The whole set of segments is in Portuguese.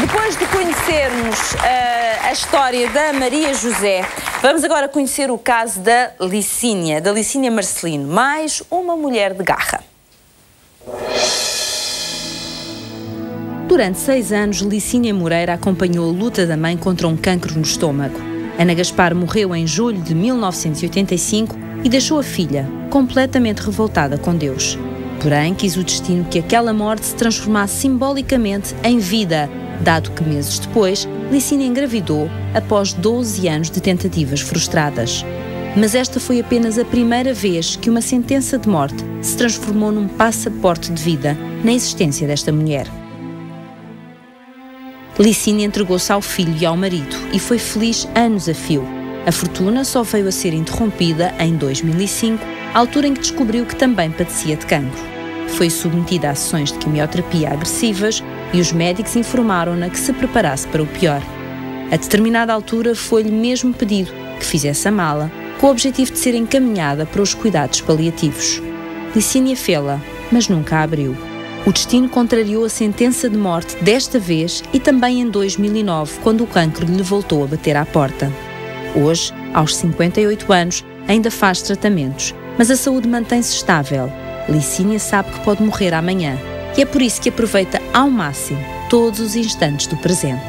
Depois de conhecermos a história da Maria José, vamos agora conhecer o caso da Licínia Marcelino, mais uma mulher de garra. Durante 6 anos, Licínia Moreira acompanhou a luta da mãe contra um cancro no estômago. Ana Gaspar morreu em julho de 1985 e deixou a filha completamente revoltada com Deus. Porém, quis o destino que aquela morte se transformasse simbolicamente em vida, dado que meses depois, Licínia engravidou após 12 anos de tentativas frustradas. Mas esta foi apenas a primeira vez que uma sentença de morte se transformou num passaporte de vida na existência desta mulher. Licínia entregou-se ao filho e ao marido e foi feliz anos a fio. A fortuna só veio a ser interrompida em 2005, altura em que descobriu que também padecia de cancro. Foi submetida a sessões de quimioterapia agressivas e os médicos informaram-na que se preparasse para o pior. A determinada altura foi-lhe mesmo pedido que fizesse a mala, com o objetivo de ser encaminhada para os cuidados paliativos. Licínia fê-la, mas nunca a abriu. O destino contrariou a sentença de morte desta vez e também em 2009, quando o cancro lhe voltou a bater à porta. Hoje, aos 58 anos, ainda faz tratamentos, mas a saúde mantém-se estável. Licínia sabe que pode morrer amanhã e é por isso que aproveita ao máximo todos os instantes do presente.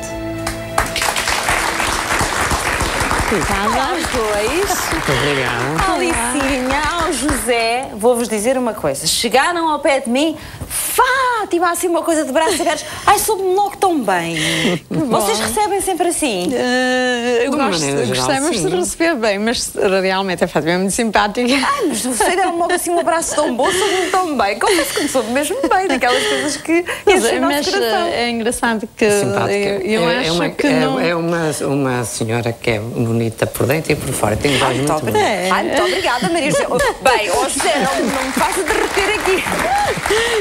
Aos dois. Muito obrigado. Ao Licínia, ao José, vou-vos dizer uma coisa. Chegaram ao pé de mim, Fátima, assim uma coisa de braços abertos. Ai, soube-me logo tão bem. Vocês recebem sempre assim? Gostamos de receber bem, mas realmente a Fátima é muito simpática. Ai, mas você deu logo assim um abraço tão bom, soube-me tão bem. Confesso que me soube mesmo bem, daquelas coisas que enchem o nosso coração. É engraçado que eu acho que não... É uma senhora que é bonita por dentro e por fora. Tem voz muito bonita. Ai, muito obrigada, Maria José. Bem, ó José, não me faça derreter aqui.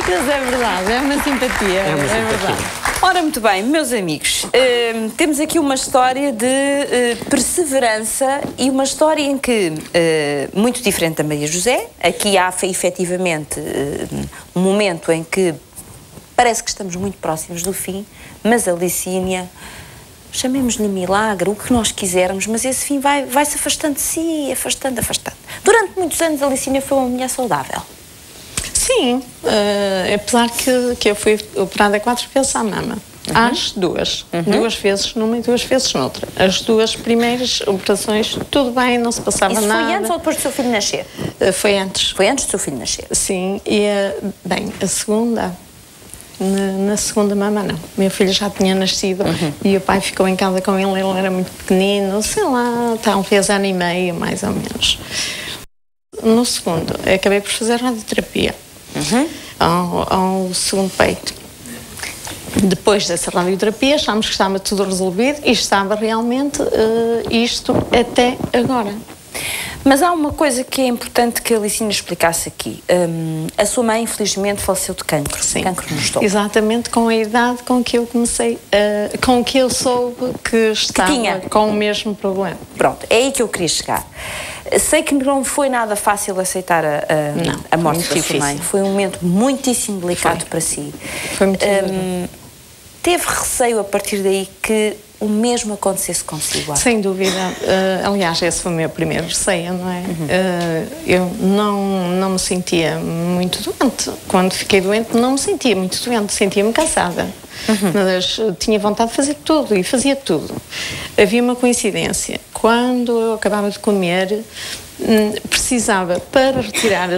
Mas é verdade, é uma simpatia. É verdade. Ora, muito bem, meus amigos, temos aqui uma história de perseverança e uma história em que, muito diferente da Maria José, aqui há efetivamente um momento em que parece que estamos muito próximos do fim, mas a Licínia, chamemos-lhe milagre, o que nós quisermos, mas esse fim vai-se afastando de si, afastando. Durante muitos anos a Licínia foi uma mulher saudável. Sim, apesar que eu fui operada 4 vezes à mama. Às 2. 2 vezes numa e 2 vezes noutra. As 2 primeiras operações, tudo bem, não se passava nada. Isso foi antes ou depois do seu filho nascer? Foi antes. Foi antes do seu filho nascer? Sim, e bem, a segunda... Na segunda mama não, meu filho já tinha nascido e o pai ficou em casa com ele era muito pequenino, sei lá, talvez ano e meio mais ou menos. No segundo, acabei por fazer radioterapia ao segundo peito. Depois dessa radioterapia achámos que estava tudo resolvido e estava realmente isto até agora. Mas há uma coisa que é importante que a Licínia explicasse aqui. A sua mãe, infelizmente, faleceu de cancro. Sim, cancro no estômago. Exatamente com a idade com que eu comecei, com que eu soube que estava com o mesmo problema. Pronto, é aí que eu queria chegar. Sei que não foi nada fácil aceitar a morte da sua mãe. Foi um momento muitíssimo delicado para si. Foi muito delicado. Teve receio a partir daí que o mesmo acontecesse consigo? Sem dúvida. Aliás, esse foi o meu primeiro receio, não é? Eu não me sentia muito doente. Quando fiquei doente, não me sentia muito doente, sentia-me cansada. Mas tinha vontade de fazer tudo e fazia tudo. Havia uma coincidência. Quando eu acabava de comer, precisava, para retirar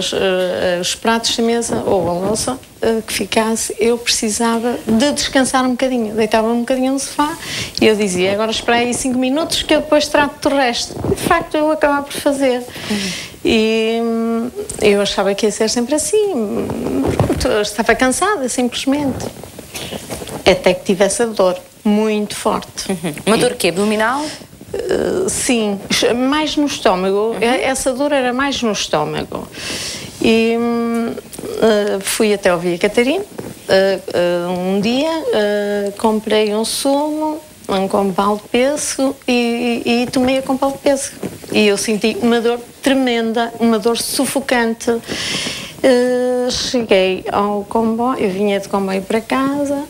os pratos da mesa ou a louça que ficasse, eu precisava de descansar um bocadinho. Deitava um bocadinho no sofá e eu dizia, agora espera aí 5 minutos que eu depois trato do resto. E, de facto, eu acabava por fazer. E eu achava que ia ser sempre assim. Pronto, eu estava cansada, simplesmente. Até que tive essa dor muito forte. Uma dor que abdominal? Sim, mais no estômago. Essa dor era mais no estômago. E fui até ao Via Catarina. Um dia comprei um sumo, um compal de pêssego e tomei a compal de pêssego. E eu senti uma dor tremenda, uma dor sufocante. Cheguei ao comboio, eu vinha de comboio para casa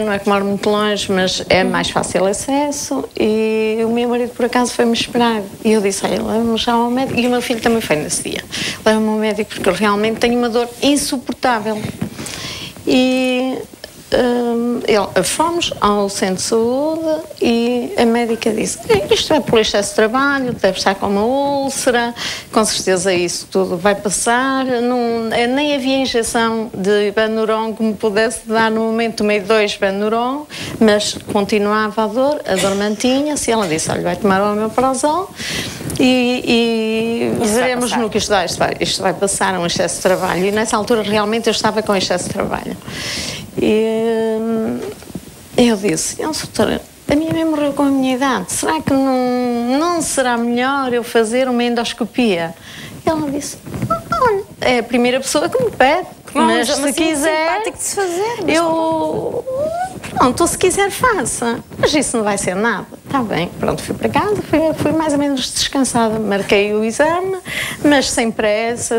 Não é que moro muito longe, mas é mais fácil acesso, e o meu marido por acaso foi-me esperar e eu disse, olha, leva-me já ao médico, e o meu filho também foi nesse dia, leva-me ao médico porque eu realmente tenho uma dor insuportável. E fomos ao centro de saúde e a médica disse, isto é por excesso de trabalho, deve estar com uma úlcera, com certeza isso tudo vai passar. Não, nem havia injeção de Benuron que me pudesse dar no momento, tomei 2 Benuron, mas continuava a dor mantinha-se, e ela disse, olha, vai tomar o omeprazol e veremos no que isto vai passar, um excesso de trabalho. E nessa altura realmente eu estava com excesso de trabalho. E eu disse, doutora, a minha mãe morreu com a minha idade, será que não será melhor eu fazer uma endoscopia? E ela disse, olha, é a primeira pessoa que me pede, mas se quiser, de se fazer, pronto, se quiser faça, mas isso não vai ser nada. Está bem, pronto, fui para casa, fui mais ou menos descansada, marquei o exame, mas sem pressa,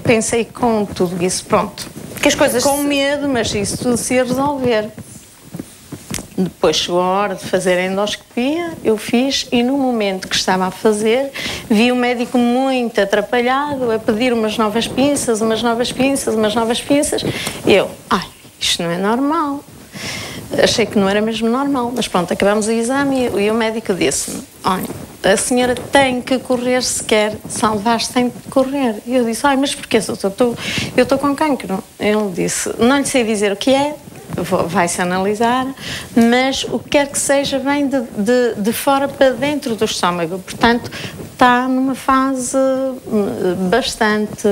pensei com tudo isso, pronto. Que as coisas com medo, mas isso tudo se ia resolver. Depois chegou a hora de fazer a endoscopia, eu fiz, e no momento que estava a fazer, vi o médico muito atrapalhado, a pedir umas novas pinças, e eu, isto não é normal. Achei que não era mesmo normal, mas pronto, acabamos o exame e o médico disse-me, olha, a senhora tem que correr se quer salvar-se, tem que correr. E eu disse, mas porquê, doutor? Eu estou com cancro. Ele disse, não lhe sei dizer o que é, vai-se analisar, mas o que quer que seja vem de fora para dentro do estômago, portanto está numa fase bastante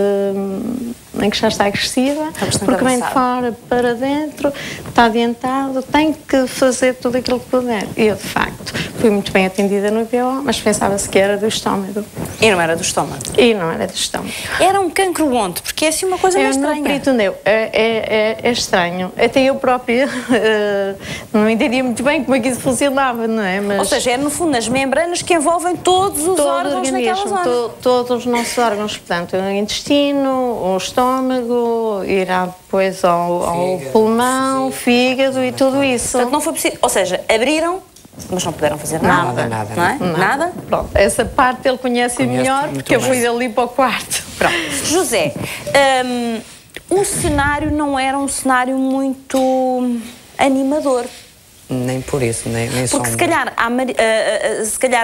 em que já está agressiva, porque vem de fora para dentro, está adiantado, tem que fazer tudo aquilo que puder. E eu, de facto, fui muito bem atendida no IPO, mas pensava-se que era do estômago. E não era do estômago? E não era do estômago. Era um cancro onde? Porque é assim uma coisa meio estranha. No peritoneu. É estranho. Até eu própria não entendia muito bem como é que isso funcionava, não é? Mas... Ou seja, é no fundo nas membranas que envolvem todos os órgãos naquela zona. Todos os nossos órgãos, portanto, o intestino, o estômago, irá depois ao pulmão, fígado e tudo isso. Portanto, não foi possível. Ou seja, abriram, mas não puderam fazer nada. Nada. Não é? Nada? Pronto, essa parte ele conhece melhor, porque eu fui dali para o quarto. Pronto. José, o cenário não era um cenário muito animador. Nem por isso, nem só. Porque se calhar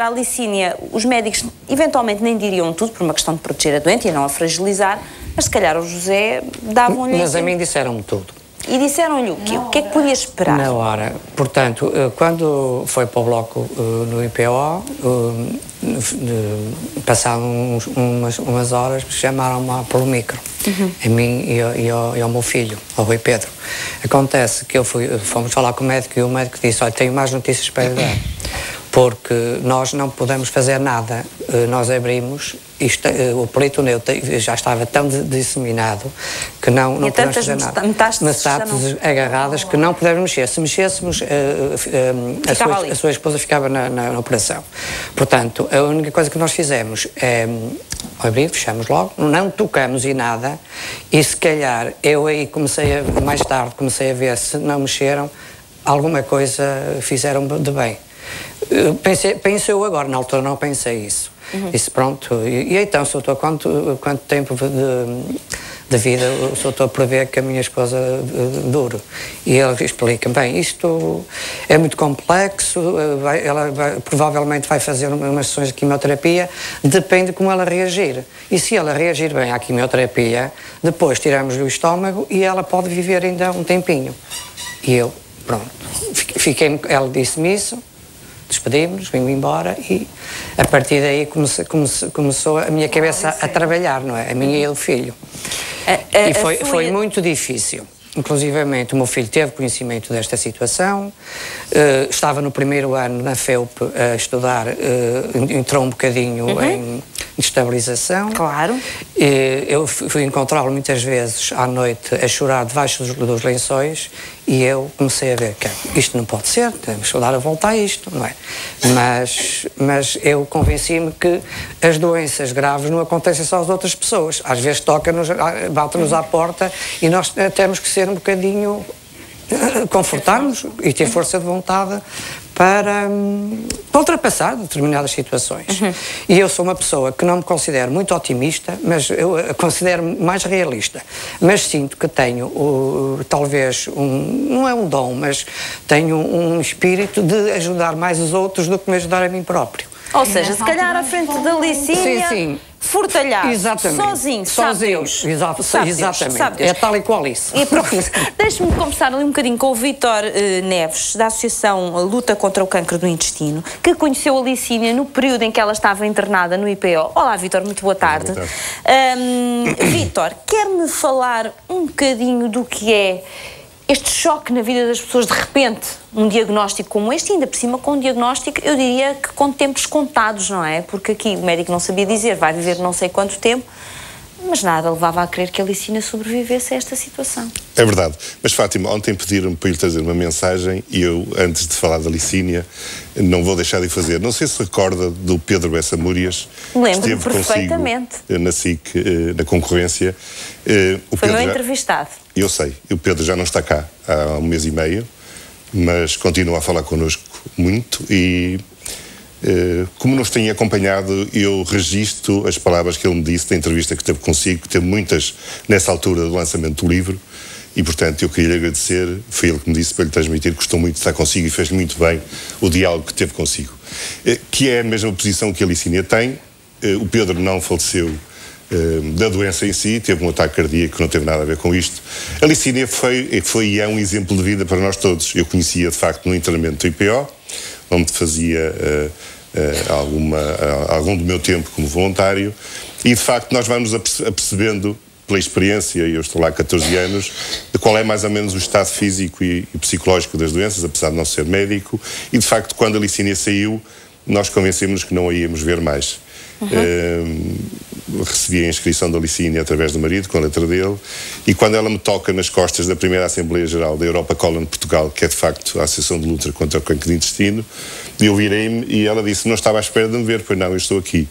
a Licínia, os médicos eventualmente nem diriam tudo por uma questão de proteger a doente e não a fragilizar, mas se calhar o José davam-lhe... Mas a mim disseram-me tudo. E disseram-lhe o quê? O que é que podia esperar? Na hora. Portanto, quando foi para o bloco no IPO, passaram umas horas, chamaram-me pelo micro, a mim e ao meu filho, ao Rui Pedro. Acontece que fomos falar com o médico e o médico disse, olha, tenho mais notícias para lhe dar, porque nós não podemos fazer nada. Nós abrimos, o peritoneu já estava tão disseminado que não podemos fazer nada. Metástases agarradas que não podemos mexer. Se mexêssemos, a sua esposa ficava na operação. Portanto, a única coisa que nós fizemos é abrir, fechamos logo, não tocamos e nada, e se calhar eu aí mais tarde comecei a ver se não mexeram, alguma coisa fizeram de bem. Pensei eu agora, na altura não pensei isso. Disse, pronto, e então, doutor, quanto tempo de vida o doutor prevê que a minha esposa dure? E ele explica-me, bem, isto é muito complexo, ela provavelmente vai fazer umas sessões de quimioterapia, depende de como ela reagir. E se ela reagir bem à quimioterapia, depois tiramos-lhe o estômago e ela pode viver ainda um tempinho. E eu, pronto, ela disse-me isso, despedimos-nos, vim embora e a partir daí começou a minha cabeça a trabalhar, não é? A minha e o filho. E foi muito difícil. Inclusivamente, o meu filho teve conhecimento desta situação, estava no primeiro ano na FEUP a estudar, entrou um bocadinho em estabilização. Claro. Eu fui encontrá-lo muitas vezes à noite a chorar debaixo dos lençóis e eu comecei a ver que isto não pode ser, temos que dar a volta a isto, não é? Mas eu convenci-me que as doenças graves não acontecem só às outras pessoas. Às vezes toca-nos, bate-nos à porta e nós temos que ser um bocadinho confortar-nos e ter força de vontade para ultrapassar determinadas situações. E eu sou uma pessoa que não me considero muito otimista, mas eu considero-me mais realista. Mas sinto que tenho, talvez, não é um dom, mas tenho um espírito de ajudar mais os outros do que me ajudar a mim próprio. Ou seja, se calhar à frente da Licínia, furtalhar, sozinho, sabe Deus. Exatamente, é tal e qual isso. Deixe-me conversar ali um bocadinho com o Vítor Neves, da Associação Luta contra o Cancro do Intestino, que conheceu a Licínia no período em que ela estava internada no IPO. Olá, Vítor, muito boa tarde. Vítor, quer-me falar um bocadinho do que é este choque na vida das pessoas, de repente, um diagnóstico como este, e ainda por cima com um diagnóstico, eu diria que com tempos contados, não é? Porque aqui o médico não sabia dizer, vai viver não sei quanto tempo, mas nada levava a crer que a Licínia sobrevivesse a esta situação. É verdade. Mas, Fátima, ontem pediram-me para lhe trazer uma mensagem e eu, antes de falar da Licínia, não vou deixar de fazer. Não sei se recorda do Pedro Bessa Múrias. Lembro-me perfeitamente. Na SIC, na concorrência. Foi meu entrevistado. Eu sei. O Pedro já não está cá há 1 mês e meio, mas continua a falar connosco muito e... como nos tem acompanhado, eu registro as palavras que ele me disse da entrevista que teve consigo, que teve muitas nessa altura do lançamento do livro, e portanto eu queria lhe agradecer, foi ele que me disse para lhe transmitir, gostou muito de estar consigo e fez muito bem o diálogo que teve consigo. Que é a mesma posição que a Licínia tem. O Pedro não faleceu da doença em si, teve um ataque cardíaco que não teve nada a ver com isto. A Licínia foi e é um exemplo de vida para nós todos. Eu conhecia de facto no internamento do IPO, onde fazia algum do meu tempo como voluntário, e de facto nós vamos apercebendo pela experiência, e eu estou lá há 14 anos, de qual é mais ou menos o estado físico e psicológico das doenças, apesar de não ser médico, e de facto quando a Licínia saiu, nós convencemos-nos que não a íamos ver mais. Recebi a inscrição da Licínia através do marido, com a letra dele, e quando ela me toca nas costas da primeira Assembleia Geral da Europa Colon Portugal, que é de facto a Associação de Luta contra o Cancro do Intestino, eu virei-me e ela disse: não estava à espera de me ver, pois não, eu estou aqui.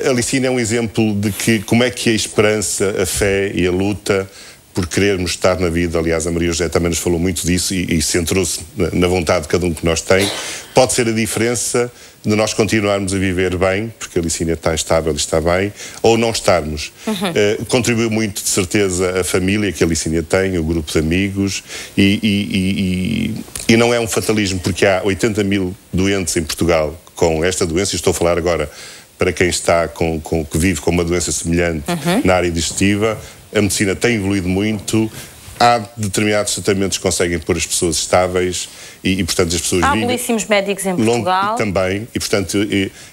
A Licínia é um exemplo de que como é que a esperança, a fé e a luta por querermos estar na vida, aliás a Maria José também nos falou muito disso e centrou-se na vontade de cada um que nós tem, pode ser a diferença de nós continuarmos a viver bem, porque a Licínia está estável e está bem, ou não estarmos. Contribuiu muito, de certeza, a família que a Licínia tem, o grupo de amigos, e não é um fatalismo, porque há 80 mil doentes em Portugal com esta doença, e estou a falar agora para quem está que vive com uma doença semelhante na área digestiva. A medicina tem evoluído muito, há determinados tratamentos que conseguem pôr as pessoas estáveis e portanto, as pessoas vivem... Há belíssimos médicos em Portugal. Também, e, portanto,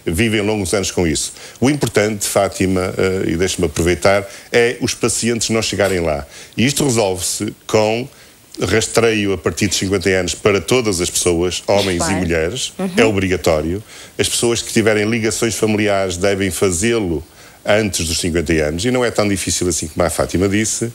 vivem longos anos com isso. O importante, Fátima, e deixe-me aproveitar, é os pacientes não chegarem lá. E isto resolve-se com rastreio a partir de 50 anos para todas as pessoas, homens e mulheres, é obrigatório. As pessoas que tiverem ligações familiares devem fazê-lo antes dos 50 anos, e não é tão difícil assim como a Fátima disse,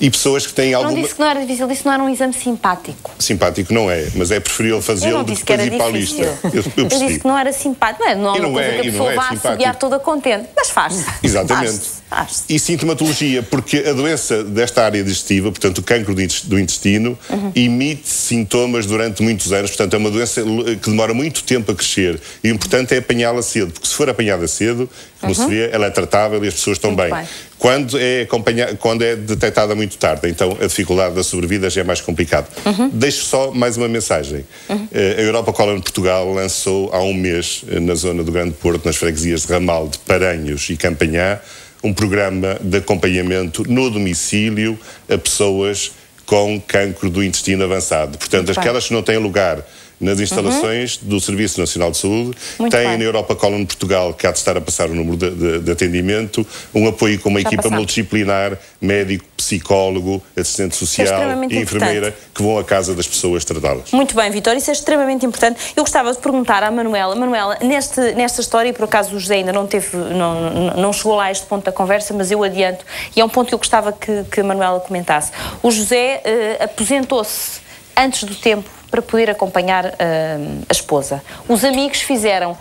e pessoas que têm alguma... Não disse que não era difícil, disse que não era um exame simpático. Simpático não é, mas é preferível fazê-lo do que depois ir para a lista. Eu disse que não era simpático, não é uma coisa que a pessoa vá assobiar toda contente, mas faz-se. Exatamente. Faz-se. E sintomatologia, porque a doença desta área digestiva, portanto o cancro do intestino, emite sintomas durante muitos anos, portanto é uma doença que demora muito tempo a crescer, e o importante é apanhá-la cedo, porque se for apanhada cedo, como se vê, ela é tratável e as pessoas estão bem. Quando é detectada muito tarde, então a dificuldade da sobrevida já é mais complicada. Deixo só mais uma mensagem. A Europa Colon Portugal lançou há 1 mês, na zona do Grande Porto, nas freguesias de Ramal, de Paranhos e Campanhã, um programa de acompanhamento no domicílio a pessoas com cancro do intestino avançado. Portanto, aquelas que não têm lugar nas instalações do Serviço Nacional de Saúde, tem na Europa Colon Portugal, que há de estar a passar o número de atendimento, um apoio com uma equipa multidisciplinar, médico, psicólogo, assistente social e enfermeira, que vão à casa das pessoas tratá-las. Muito bem, Vítor, isso é extremamente importante. Eu gostava de perguntar à Manuela. Manuela, nesta história, e por acaso o José ainda não chegou lá a este ponto da conversa, mas eu adianto, e é um ponto que eu gostava que a Manuela comentasse. O José aposentou-se antes do tempo para poder acompanhar a esposa. Os amigos fizeram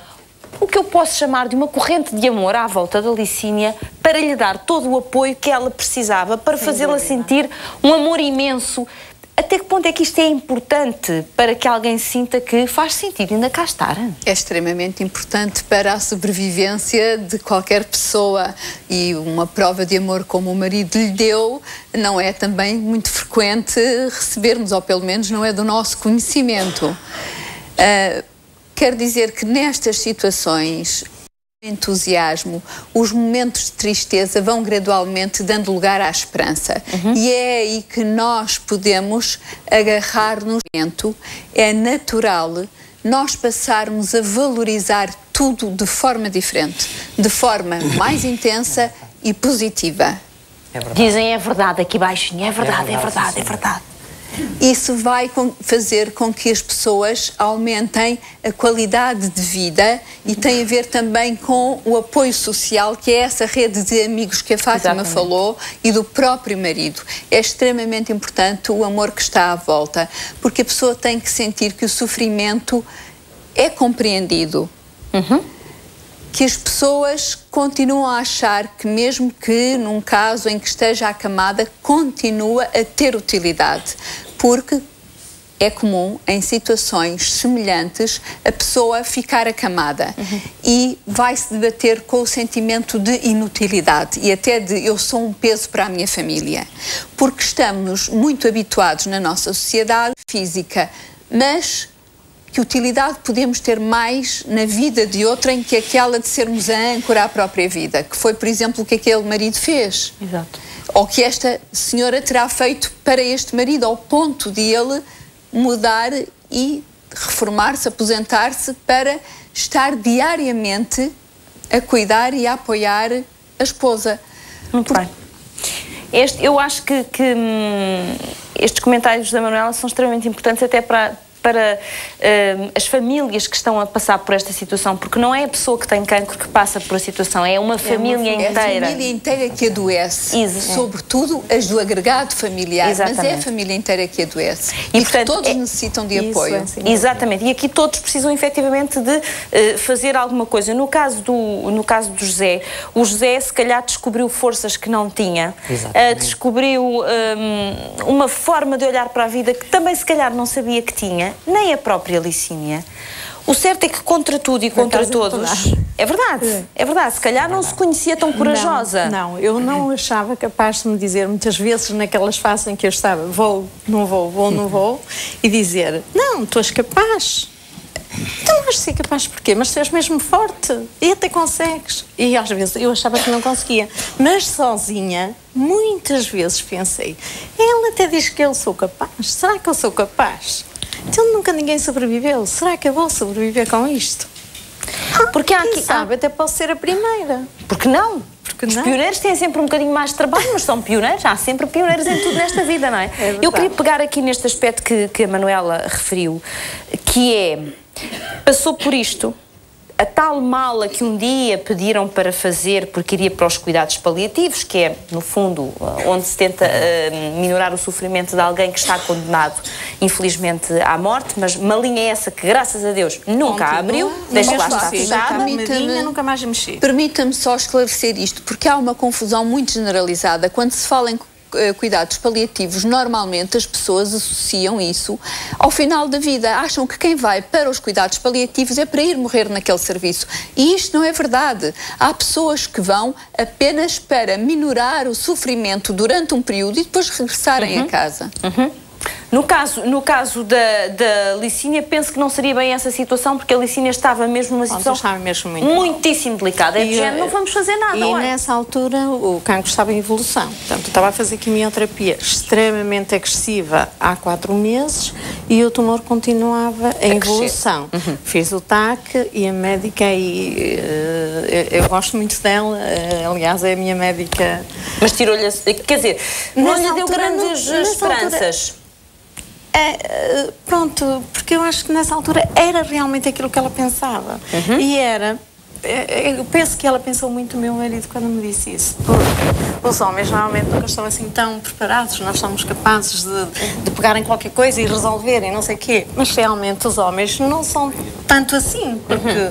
o que eu posso chamar de uma corrente de amor à volta da Licínia para lhe dar todo o apoio que ela precisava, para fazê-la sentir um amor imenso. Até que ponto é que isto é importante para que alguém sinta que faz sentido ainda cá estar? É extremamente importante para a sobrevivência de qualquer pessoa, e uma prova de amor como o marido lhe deu não é também muito frequente recebermos, ou pelo menos não é do nosso conhecimento. Quer dizer que nestas situações, o entusiasmo, os momentos de tristeza vão gradualmente dando lugar à esperança. E é aí que nós podemos agarrar no momento. É natural nós passarmos a valorizar tudo de forma diferente, de forma mais intensa e positiva. Dizem é verdade aqui baixinho, é verdade, é verdade, é verdade. Isso vai fazer com que as pessoas aumentem a qualidade de vida, e tem a ver também com o apoio social, que é essa rede de amigos que a Fátima falou, e do próprio marido. É extremamente importante o amor que está à volta, porque a pessoa tem que sentir que o sofrimento é compreendido. Que as pessoas continuam a achar que, mesmo que num caso em que esteja acamada, continua a ter utilidade, porque é comum em situações semelhantes a pessoa ficar acamada e vai-se debater com o sentimento de inutilidade e até de eu sou um peso para a minha família, porque estamos muito habituados na nossa sociedade física, mas que utilidade podemos ter mais na vida de outrem que aquela de sermos a âncora à própria vida, que foi, por exemplo, o que aquele marido fez. Exato. Ou que esta senhora terá feito para este marido, ao ponto de ele mudar e reformar-se, aposentar-se, para estar diariamente a cuidar e a apoiar a esposa. Muito bem. Eu acho que estes comentários da Manuela são extremamente importantes até para as famílias que estão a passar por esta situação, porque não é a pessoa que tem cancro que passa por a situação, é uma família inteira. É a família inteira que adoece, sobretudo as do agregado familiar, mas é a família inteira que adoece. E portanto, todos necessitam de apoio. Exatamente, e aqui todos precisam efetivamente de fazer alguma coisa. No caso do José, o José se calhar descobriu forças que não tinha, descobriu uma forma de olhar para a vida que também se calhar não sabia que tinha, nem a própria Licínia. O certo é que contra tudo e contra todos... É verdade, se calhar não se conhecia tão corajosa. Não, eu não achava capaz de me dizer muitas vezes naquelas fases em que eu estava vou, não vou, e dizer, não, tu és capaz. Tu não vais ser capaz porquê? Mas tu és mesmo forte e até consegues. E às vezes eu achava que não conseguia, mas sozinha muitas vezes pensei, ela até diz que eu sou capaz, será que eu sou capaz? Então nunca ninguém sobreviveu. Será que eu vou sobreviver com isto? Porque há aqui, sabe, até posso ser a primeira. Porque não? Os pioneiros têm sempre um bocadinho mais de trabalho, mas são pioneiros. Há sempre pioneiros em tudo nesta vida, não é? Eu queria pegar aqui neste aspecto que a Manuela referiu, que é, passou por isto, a tal mala que um dia pediram para fazer porque iria para os cuidados paliativos, que é, no fundo, onde se tenta minorar o sofrimento de alguém que está condenado, infelizmente, à morte, mas malinha é essa que, graças a Deus, nunca abriu, deixa lá estar fechada. Nunca mais mexi. Permita-me só esclarecer isto, porque há uma confusão muito generalizada. Quando se fala em cuidados paliativos, normalmente as pessoas associam isso ao final da vida. Acham que quem vai para os cuidados paliativos é para ir morrer naquele serviço. E isto não é verdade. Há pessoas que vão apenas para minorar o sofrimento durante um período e depois regressarem a casa. No caso da Licínia, penso que não seria bem essa situação, porque a Licínia estava mesmo numa situação muitíssimo delicada. É de género, não vamos fazer nada. E nessa altura o cancro estava em evolução. Portanto, eu estava a fazer quimioterapia extremamente agressiva há 4 meses e o tumor continuava em evolução. Fiz o TAC e a médica, eu gosto muito dela, aliás é a minha médica. Mas tirou-lhe, quer dizer, não lhe deu grandes esperanças. Pronto, porque eu acho que nessa altura era realmente aquilo que ela pensava. E era, eu penso que ela pensou muito no meu marido quando me disse isso. Porque os homens normalmente nunca estão assim tão preparados, nós somos capazes de pegar em qualquer coisa e resolver e não sei o quê. Mas realmente os homens não são tanto assim, porque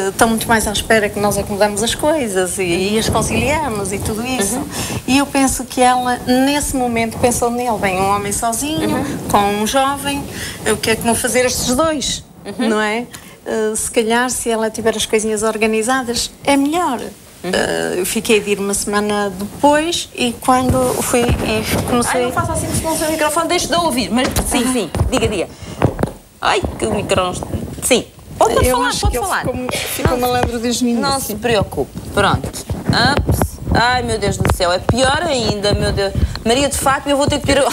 estão muito mais à espera que nós acomodamos as coisas e as conciliamos e tudo isso. E eu penso que ela, nesse momento, pensou nele, bem, um homem sozinho, com um jovem, o que é que vão fazer estes dois, não é? Se calhar, se ela tiver as coisinhas organizadas, é melhor. Eu fiquei de ir uma semana depois e quando fui e comecei... Ai, não faça assim, senão o seu microfone deixa de ouvir. Mas sim, diga. Ai, que o microfone... Sim, pode falar. Ficou malandro desde o início. Não se preocupe, pronto. Ai, meu Deus do céu, é pior ainda, meu Deus. Maria de Fátima, eu vou ter que pedir...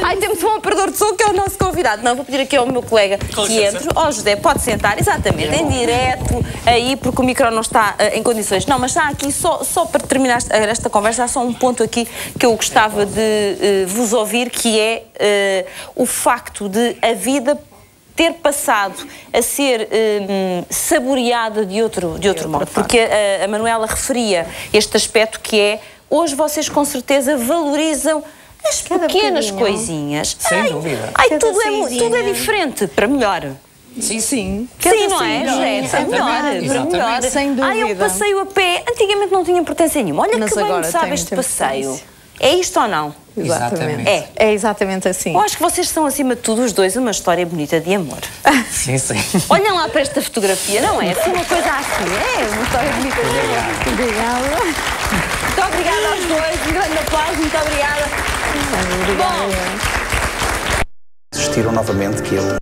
Ai, temos um operador de som que é o nosso convidado. Não, vou pedir aqui ao meu colega que entre. José, pode sentar, exatamente, em direto, aí, porque o micro não está em condições. Não, mas está aqui, só para terminar esta conversa, há só um ponto aqui que eu gostava de vos ouvir, que é o facto de a vida ter passado a ser saboreada de outro modo. Porque a Manuela referia este aspecto que é, hoje vocês com certeza valorizam as pequenas coisinhas. Sem dúvida. Tudo é diferente, para melhor. Sim. Sim, não é, José? Para melhor. Sem dúvida. Eu passeio a pé, antigamente não tinha importância nenhuma. Olha que bem sabe este passeio. É isto ou não? Exatamente. É exatamente assim. Eu acho que vocês são, acima de tudo, os dois, uma história bonita de amor. Sim. Olhem lá para esta fotografia, não é? Assim, uma coisa assim. É uma história bonita de amor. Obrigada. Muito obrigada aos dois. Um grande aplauso. Muito obrigada. Obrigada. Desistiram novamente que ele